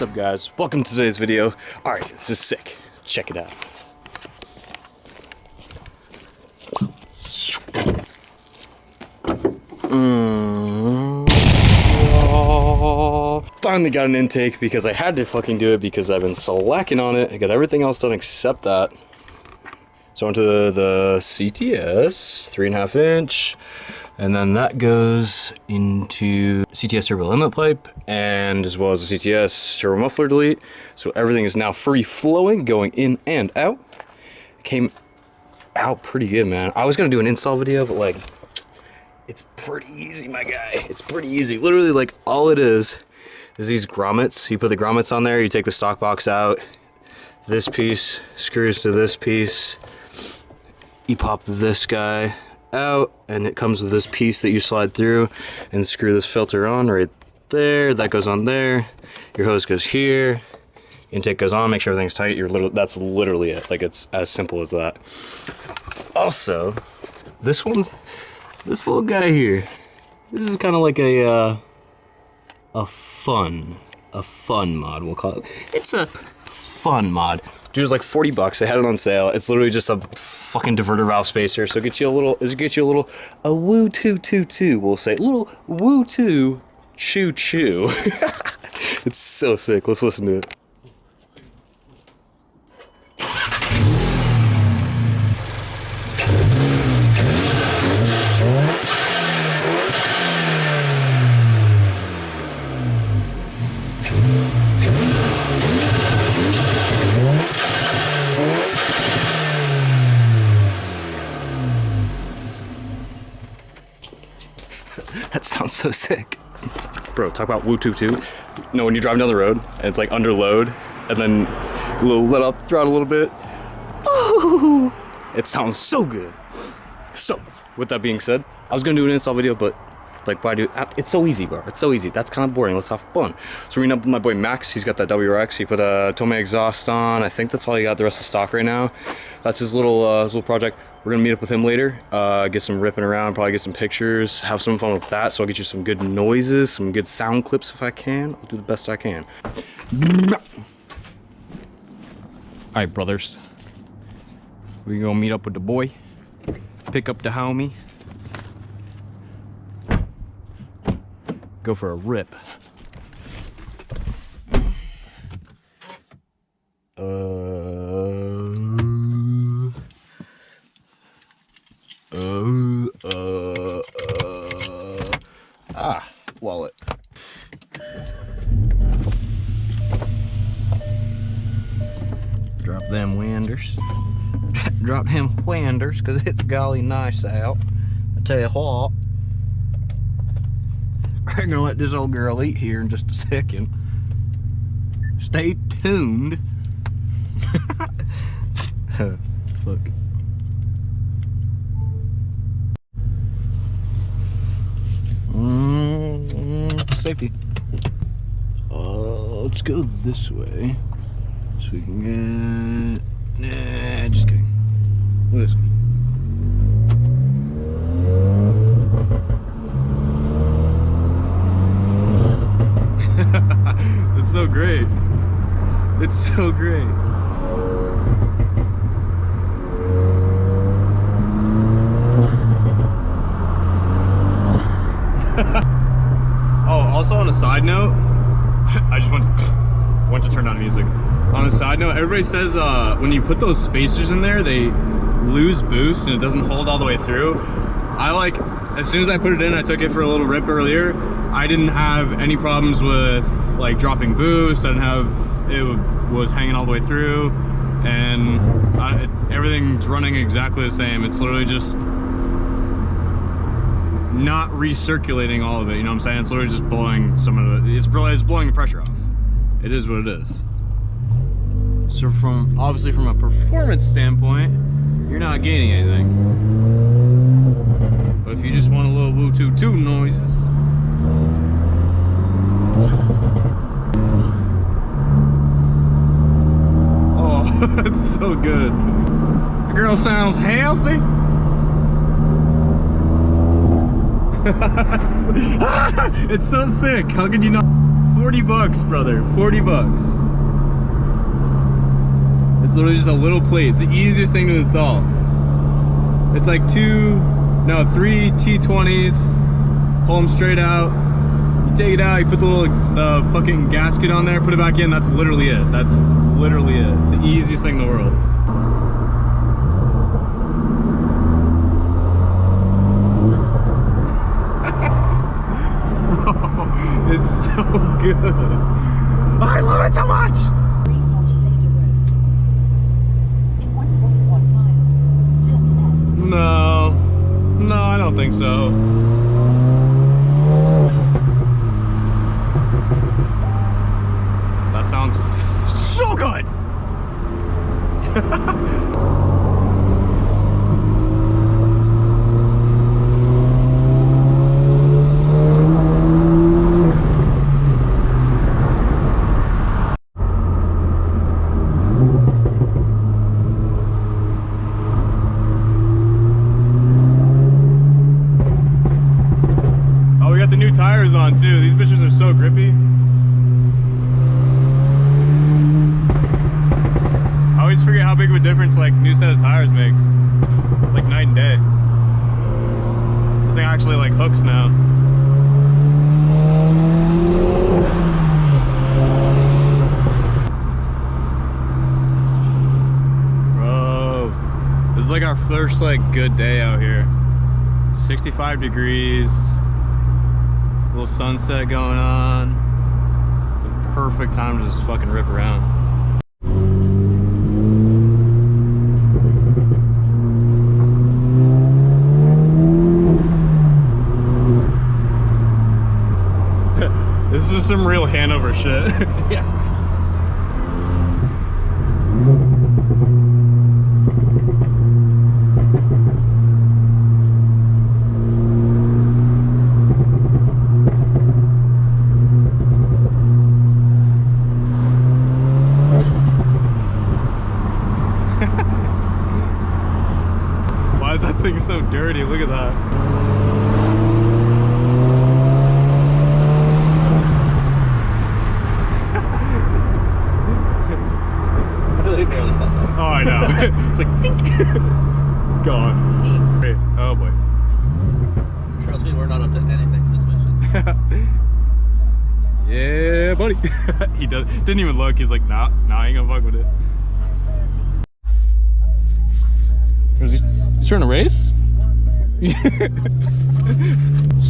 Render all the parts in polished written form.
What's up guys, welcome to today's video. Alright, this is sick, check it out. Finally got an intake because I had to fucking do it because I've been slacking on it. I got everything else done except that. So onto the CTS, 3.5 inch. And then that goes into CTS turbo inlet pipe and as well as the CTS turbo muffler delete. So everything is now free flowing, going in and out. It came out pretty good, man. I was gonna do an install video, but like, it's pretty easy, my guy. It's pretty easy. Literally, like, all it is these grommets. You put the grommets on there, you take the stock box out. This piece screws to this piece. You pop this guy out, and it comes with this piece that you slide through and screw this filter on right there. That goes on there. Your hose goes here. Intake goes on, make sure everything's tight. That's literally it. Like, it's as simple as that. Also, this little guy here. This is kind of like a fun mod, we'll call it. It's a fun mod. Dude, it's like 40 bucks. They had it on sale. It's literally just a fucking diverter valve spacer. So it gets you a woo two two two, we'll say. A little woo two choo choo. It's so sick. Let's listen to it. That sounds so sick. Bro, talk about woo two two. You know, when you're driving down the road and it's like under load and then a little let off throttle a little bit. Ooh, it sounds so good. So, with that being said, I was gonna do an install video, but like, why do it's so easy, bro. It's so easy. That's kind of boring. Let's have fun. So we're meeting up with my boy Max. He's got that WRX. He put a Tomei exhaust on. I think that's all he got. The rest of stock right now. That's his little project. We're gonna meet up with him later, get some ripping around, probably get some pictures, have some fun with that, so I'll get you some good noises, some good sound clips if I can. I'll do the best I can. Alright, brothers. We're gonna meet up with the boy, pick up the homie, go for a rip. Wallet. Drop them winders. Drop them winders, because it's golly nice out. I tell you what. We're gonna let this old girl eat here in just a second. Stay tuned. Fuck. Safety. Let's go this way so we can get. Nah, just kidding. Look at this. It's so great. It's so great. Oh, also on a side note, I just want to turn down music. On a side note, everybody says when you put those spacers in there, they lose boost and it doesn't hold all the way through. As soon as I put it in, I took it for a little rip earlier. I didn't have any problems with like dropping boost. I didn't have, it was hanging all the way through, and everything's running exactly the same. It's literally just not recirculating all of it, you know what I'm saying? It's literally just blowing some of it. It's blowing the pressure off. It is what it is. So obviously from a performance standpoint, you're not gaining anything. But if you just want a little woo two two noises. Oh, it's so good. The girl sounds healthy. It's so sick. How could you not? 40 bucks, brother. 40 bucks. It's literally just a little plate. It's the easiest thing to install. It's like three T20s. Pull them straight out. You take it out, you put the fucking gasket on there, put it back in. That's literally it. That's literally it. It's the easiest thing in the world. Bro, it's so good. I love it so much. No, I don't think so. That sounds so good. Oh, we got the new tires on too. These bitches are so grippy. I always forget how big of a difference like new set of tires makes. It's like night and day. This thing actually like hooks now. Bro, this is like our first like good day out here. 65 degrees, a little sunset going on. The perfect time to just fucking rip around. This is some real Hanover shit. Yeah. Why is that thing so dirty? Look at that. Oh, I know. It's like, gone. Oh boy. Trust me, we're not up to anything suspicious. Yeah, buddy. He didn't even look. He's like, nah, I ain't gonna fuck with it. He's trying to race?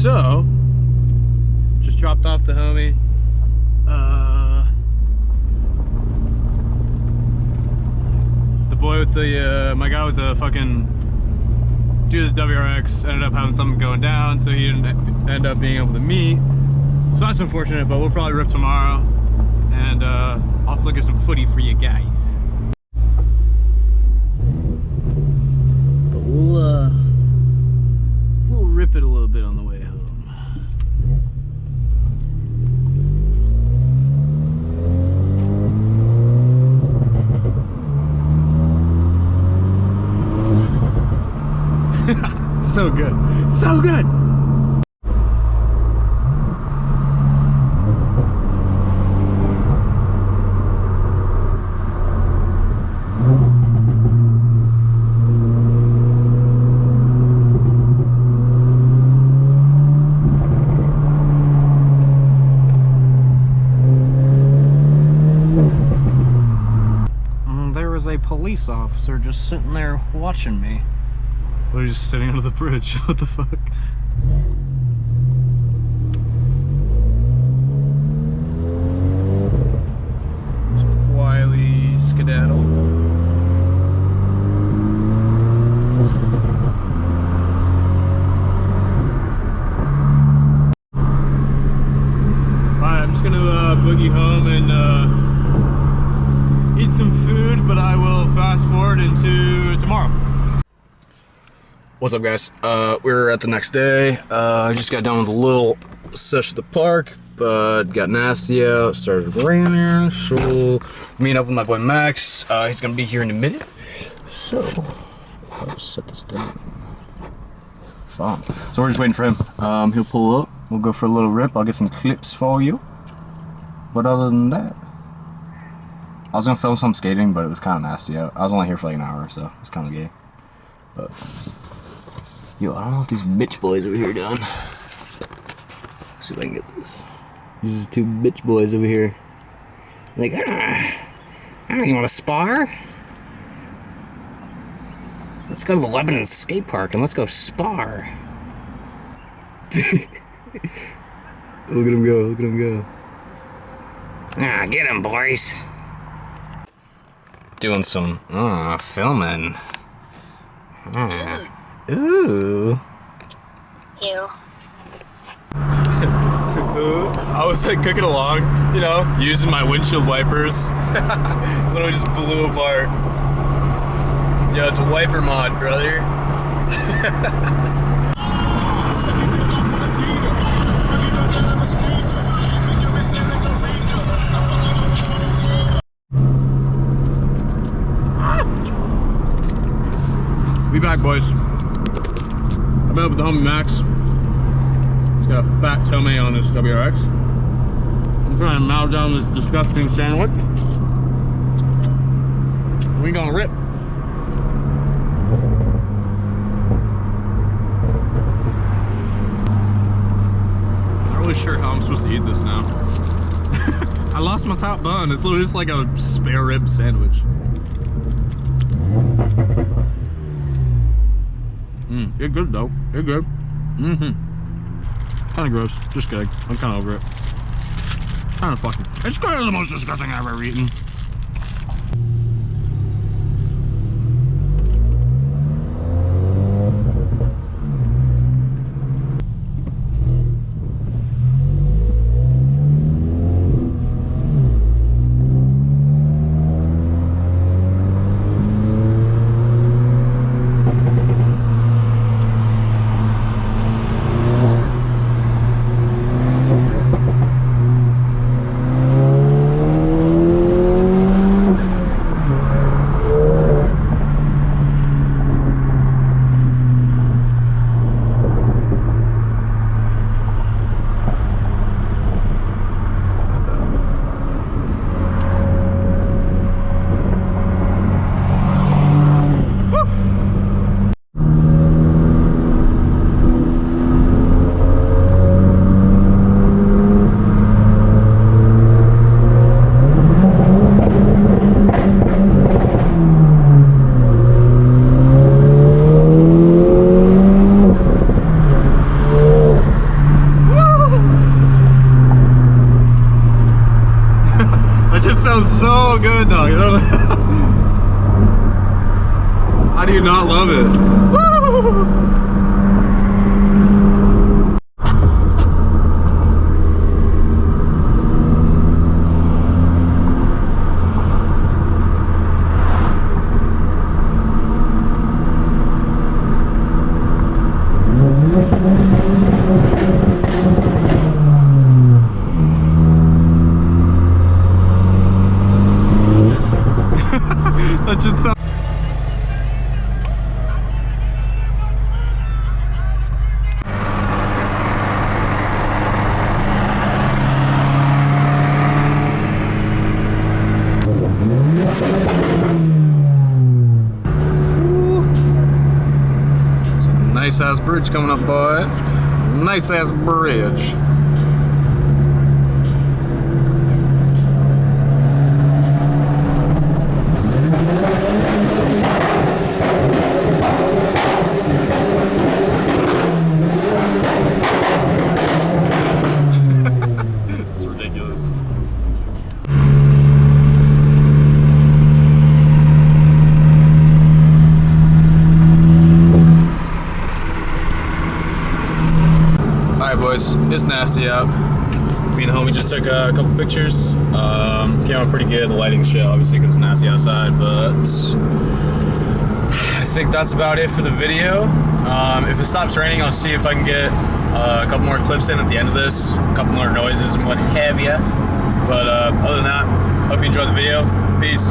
So, just dropped off the homie. The boy with the, my guy with the fucking dude with the WRX ended up having something going down, so he didn't end up being able to meet. So that's unfortunate, but we'll probably rip tomorrow and also get some footy for you guys. But we'll rip it a little bit on the way home. So good. So good. There was a police officer just sitting there watching me. We're just sitting under the bridge. What the fuck? Just quietly skedaddle. Alright, I'm just gonna boogie home and eat some food, but I will fast forward into tomorrow. What's up, guys? We're at the next day. I just got done with a little session at the park, but got nasty out, started raining, so meet up with my boy Max. He's gonna be here in a minute. So, I'll just set this down. Bomb. So we're just waiting for him. He'll pull up. We'll go for a little rip. I'll get some clips for you. But other than that, I was gonna film some skating, but it was kind of nasty out. I was only here for like an hour, so it's kind of gay. But yo, I don't know what these bitch boys over here doing. Let's see if I can get this. These are two bitch boys over here. Like, you want to spar? Let's go to the Lebanon skate park and let's go spar. Look at him go, look at him go. Get him, boys. Doing some filming. Ooh. Ew. I was like cooking along, you know, using my windshield wipers. Literally just blew apart. Yo, it's a wiper mod, brother. We back, boys. I've been up with the homie Max. He's got a fat tummy on his WRX. I'm trying to mow down this disgusting sandwich. We gonna rip. Not really sure how I'm supposed to eat this now. I lost my top bun. It's literally just like a spare rib sandwich. You're good though. You're good. Kind of gross. Just kidding. I'm kind of over it. Kind of fucking. It's kind of the most disgusting I've ever eaten. So good, dog. You know? How do you not love it? Woo! That should sound. Nice ass bridge coming up, boys. Nice ass bridge. It's nasty out. Me and the homie just took a couple pictures. Came out pretty good. The lighting's shit, obviously, because it's nasty outside. But I think that's about it for the video. If it stops raining, I'll see if I can get a couple more clips in at the end of this, a couple more noises and what have ya. But other than that, hope you enjoyed the video. Peace.